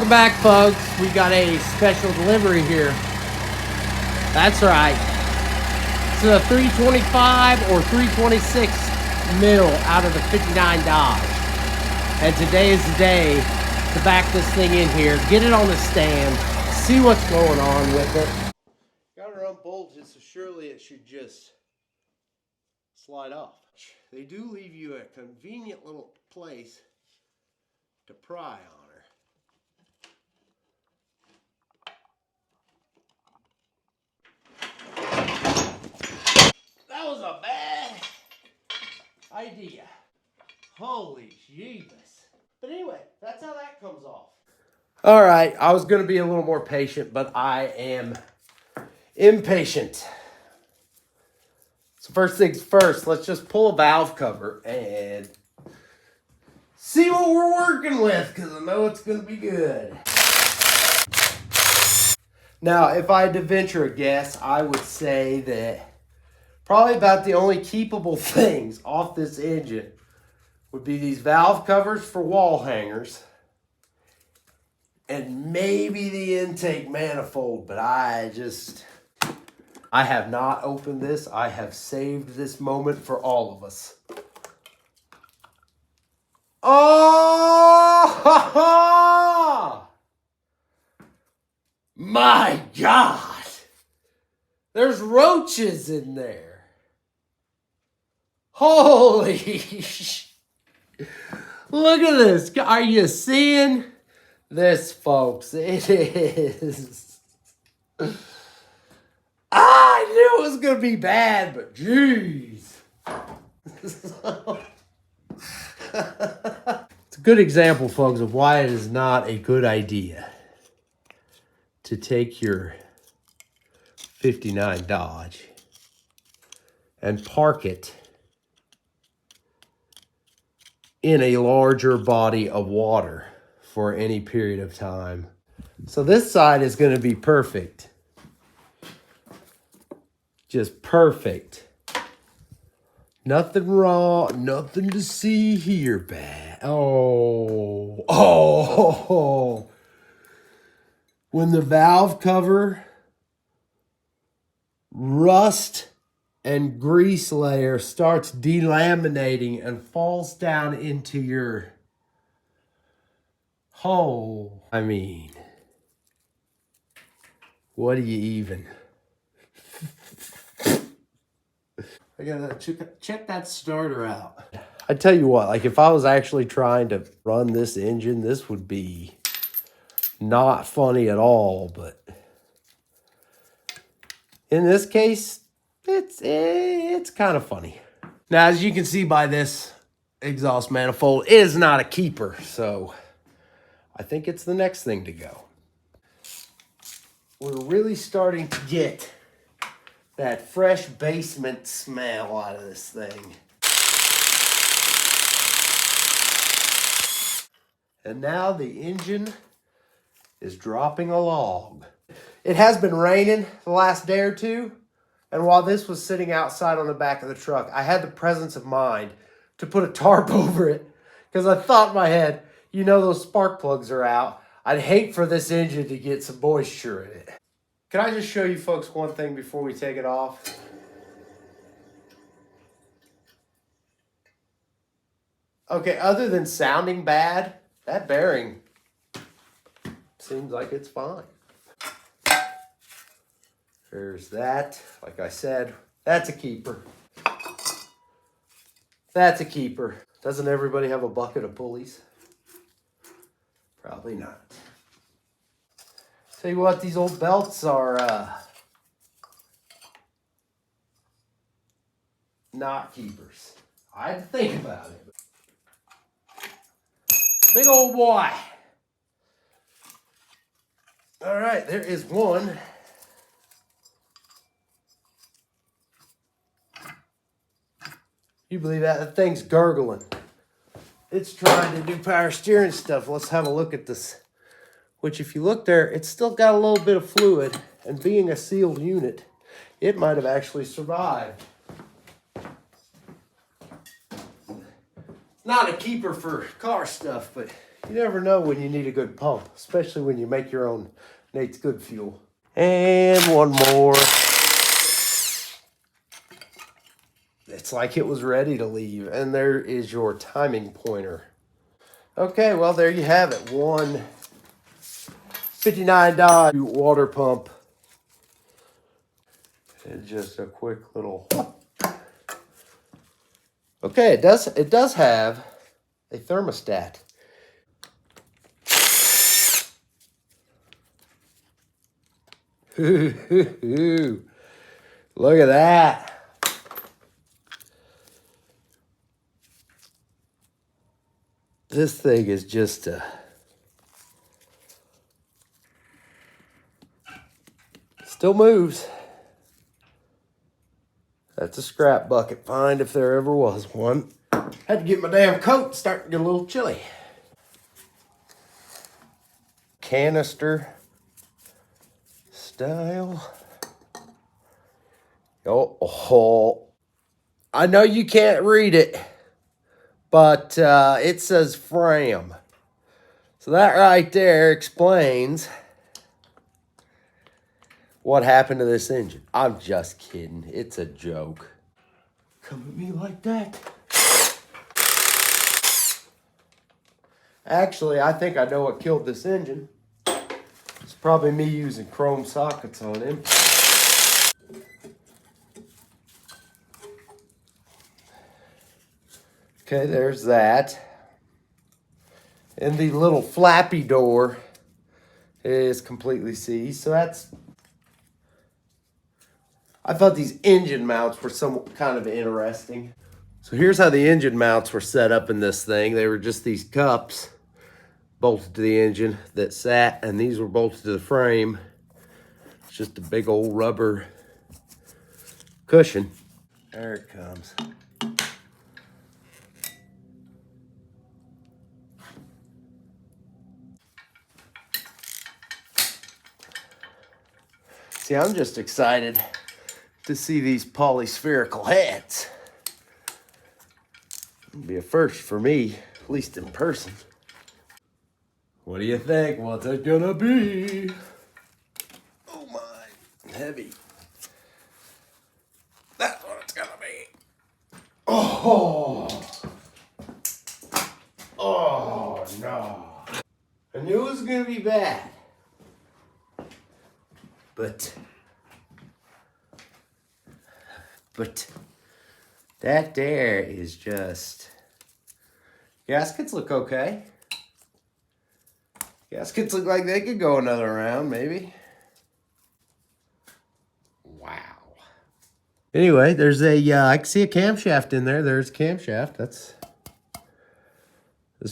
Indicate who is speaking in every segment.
Speaker 1: Welcome back, folks. We got a special delivery here. That's right. It's a 325 or 326 mil out of the 59 Dodge. And today is the day to back this thing in here, get it on the stand, see what's going on with it. Got it unbolted, so surely it should just slide off. They do leave you a convenient little place to pry on her. That was a bad idea. Holy jeebus. But anyway, that's how that comes off. All right, I was going to be a little more patient, but I am impatient. So first things first, let's just pull a valve cover and see what we're working with, because I know it's going to be good. Now, if I had to venture a guess, I would say that probably about the only keepable things off this engine would be these valve covers for wall hangers and maybe the intake manifold, but I have not opened this. I have saved this moment for all of us. Oh, ha, ha. My God. There's roaches in there. Holy look at this. Are you seeing this, folks? It is. I knew it was going to be bad, but geez. It's a good example, folks, of why it is not a good idea to take your 59 Dodge and park it in a larger body of water for any period of time. So this side is going to be perfect. Just perfect. Nothing wrong, nothing to see here bad. Oh. When the valve cover rust and grease layer starts delaminating and falls down into your hole. I mean, what do you even? I gotta check that starter out. I tell you what, like if I was actually trying to run this engine, this would be not funny at all, but in this case, it's kind of funny. Now, as you can see by this exhaust manifold, it is not a keeper, so I think it's the next thing to go. We're really starting to get that fresh basement smell out of this thing. And now the engine is dropping a log. It has been raining the last day or two, and while this was sitting outside on the back of the truck, I had the presence of mind to put a tarp over it, because I thought in my head, you know those spark plugs are out. I'd hate for this engine to get some moisture in it. Can I just show you folks one thing before we take it off? Okay, other than sounding bad, that bearing seems like it's fine. There's that. Like I said, that's a keeper. That's a keeper. Doesn't everybody have a bucket of pulleys? Probably not. Tell you what, these old belts are not keepers. I had to think about it. Big old boy. All right, there is one. You believe that? That thing's gurgling. It's trying to do power steering stuff. Let's have a look at this. Which, if you look there, it's still got a little bit of fluid. And being a sealed unit, it might have actually survived. Not a keeper for car stuff, but You never know when you need a good pump, especially when you make your own Nate's Good Fuel. And one more. It's like it was ready to leave. And there is your timing pointer. Okay, well, there you have it. One $59 Dodge water pump. And just a quick little... Okay, it does have a thermostat. Look at that. This thing is just still moves. That's a scrap bucket find if there ever was one. Had to get my damn coat, starting to get a little chilly. Canister style. Oh, I know you can't read it, but it says Fram. So that right there explains what happened to this engine. I'm just kidding. It's a joke. Come at me like that. Actually, I think I know what killed this engine. It's probably me using chrome sockets on him. Okay, there's that. And the little flappy door is completely seized. So that's... I thought these engine mounts were some kind of interesting. So here's how the engine mounts were set up in this thing. They were just these cups bolted to the engine that sat, and these were bolted to the frame. It's just a big old rubber cushion. There it comes. See, I'm just excited to see these polyspherical heads. It'll be a first for me, at least in person. What do you think? What's it gonna be? Oh my, heavy. That's what it's gonna be. Oh. Oh no. I knew it was gonna be bad. But that there is just... Gaskets look okay. Gaskets look like they could go another round, maybe. Wow. Anyway, there's I can see a camshaft in there. There's a camshaft. That's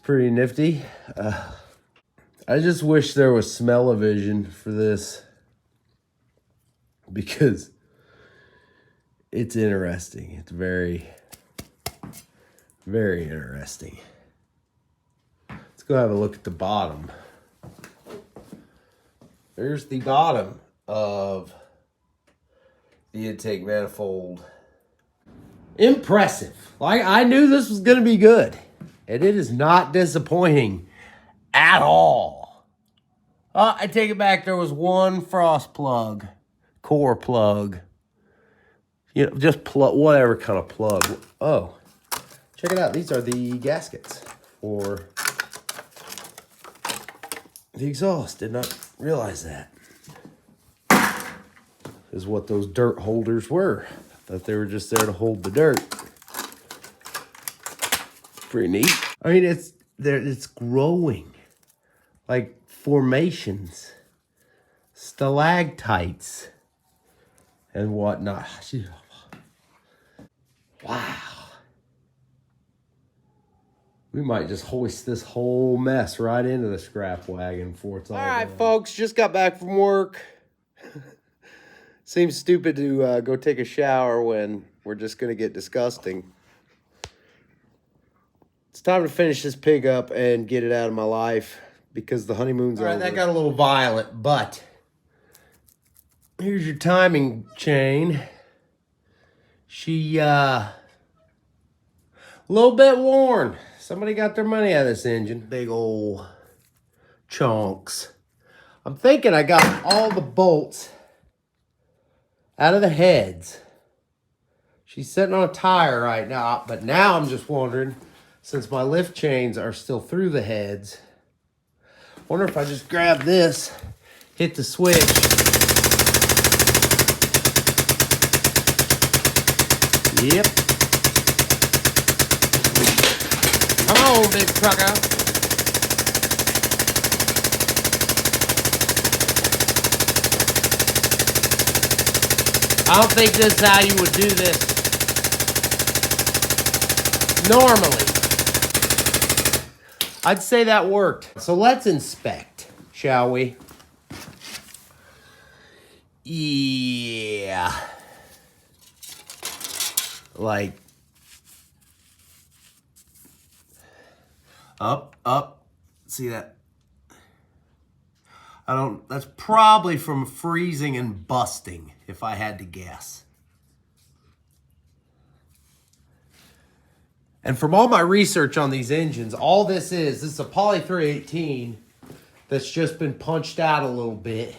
Speaker 1: pretty nifty. I just wish there was smell-o-vision for this, because it's interesting. It's very, very interesting. Let's go have a look at the bottom. There's the bottom of the intake manifold. Impressive. Like, I knew this was going to be good, and it is not disappointing at all. I take it back. There was one frost plug, core plug. You know, just plug, whatever kind of plug. Oh, check it out. These are the gaskets for the exhaust. Did not realize that. Is what those dirt holders were. I thought they were just there to hold the dirt. Pretty neat. I mean, it's growing. Like formations, stalactites, and whatnot. Wow. We might just hoist this whole mess right into the scrap wagon before it's all right, done. Folks, just got back from work. Seems stupid to go take a shower when we're just going to get disgusting. It's time to finish this pig up and get it out of my life because the honeymoon's over. All right, that got a little violent, but here's your timing chain. She, a little bit worn. Somebody got their money out of this engine. Big old chunks. I'm thinking I got all the bolts out of the heads. She's sitting on a tire right now, but now I'm just wondering, since my lift chains are still through the heads, wonder if I just grab this, hit the switch. Yep. Come on, big trucker. I don't think this is how you would do this normally. I'd say that worked. So let's inspect, shall we? Yeah. Like, up. See that? That's probably from freezing and busting, if I had to guess. And from all my research on these engines, all this is a Poly 318 that's just been punched out a little bit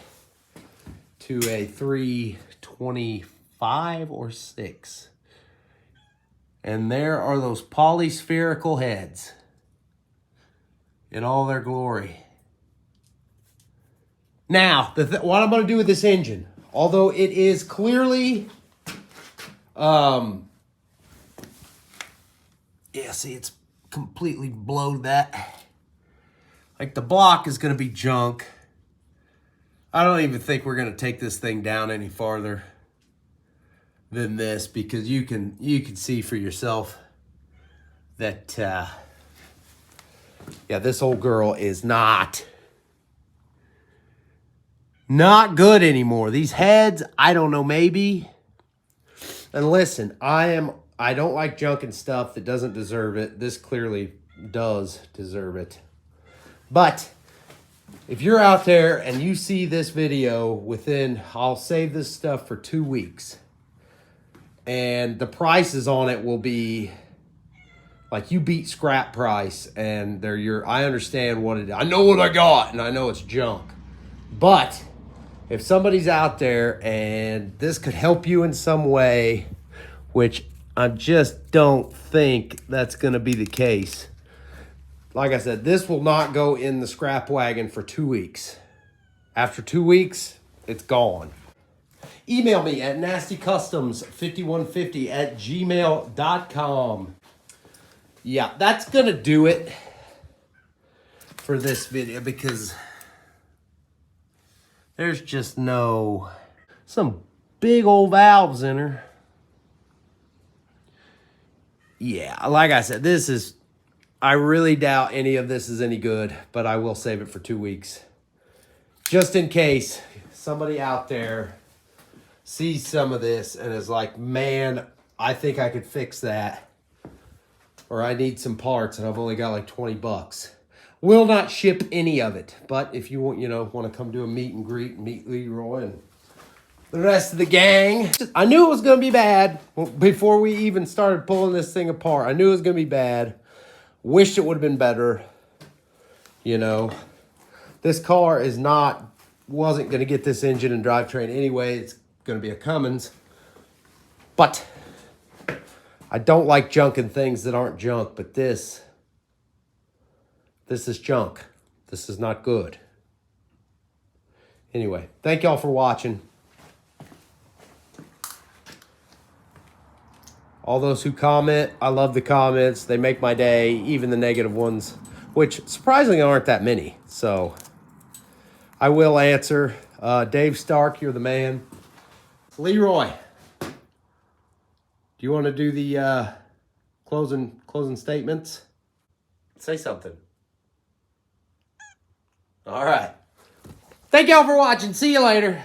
Speaker 1: to a 325 or 6. And there are those polyspherical heads in all their glory. Now, what I'm going to do with this engine, although it is clearly, yeah, see, it's completely blowed that. Like, the block is going to be junk. I don't even think we're going to take this thing down any farther than this, because you can see for yourself that, yeah, this old girl is not good anymore. These heads, I don't know, maybe. And listen, I don't like junk and stuff that doesn't deserve it. This clearly does deserve it. But if you're out there and you see this video I'll save this stuff for 2 weeks. And the prices on it will be like, you beat scrap price, and I understand what it is. I know what I got, and I know it's junk. But if somebody's out there and this could help you in some way, which I just don't think that's going to be the case. Like I said, this will not go in the scrap wagon for 2 weeks. After 2 weeks, it's gone. Email me at nastycustoms5150@gmail.com. Yeah, that's going to do it for this video, because there's just some big old valves in her. Yeah, like I said, I really doubt any of this is any good, but I will save it for 2 weeks. Just in case somebody out there sees some of this and is like, man, I think I could fix that. Or I need some parts and I've only got like 20 bucks. Will not ship any of it. But if you want to come do a meet and greet and meet Leroy and the rest of the gang. I knew it was going to be bad before we even started pulling this thing apart. I knew it was going to be bad. Wished it would have been better. This car wasn't going to get this engine and drivetrain anyway. It's going to be a Cummins. But I don't like junking things that aren't junk, but this is junk. This is not good. Anyway, thank y'all for watching. All those who comment, I love the comments. They make my day, even the negative ones, which surprisingly aren't that many. So I will answer. Dave Stark, you're the man. Leroy, do you want to do the closing statements? Say something. All right. Thank y'all for watching. See you later.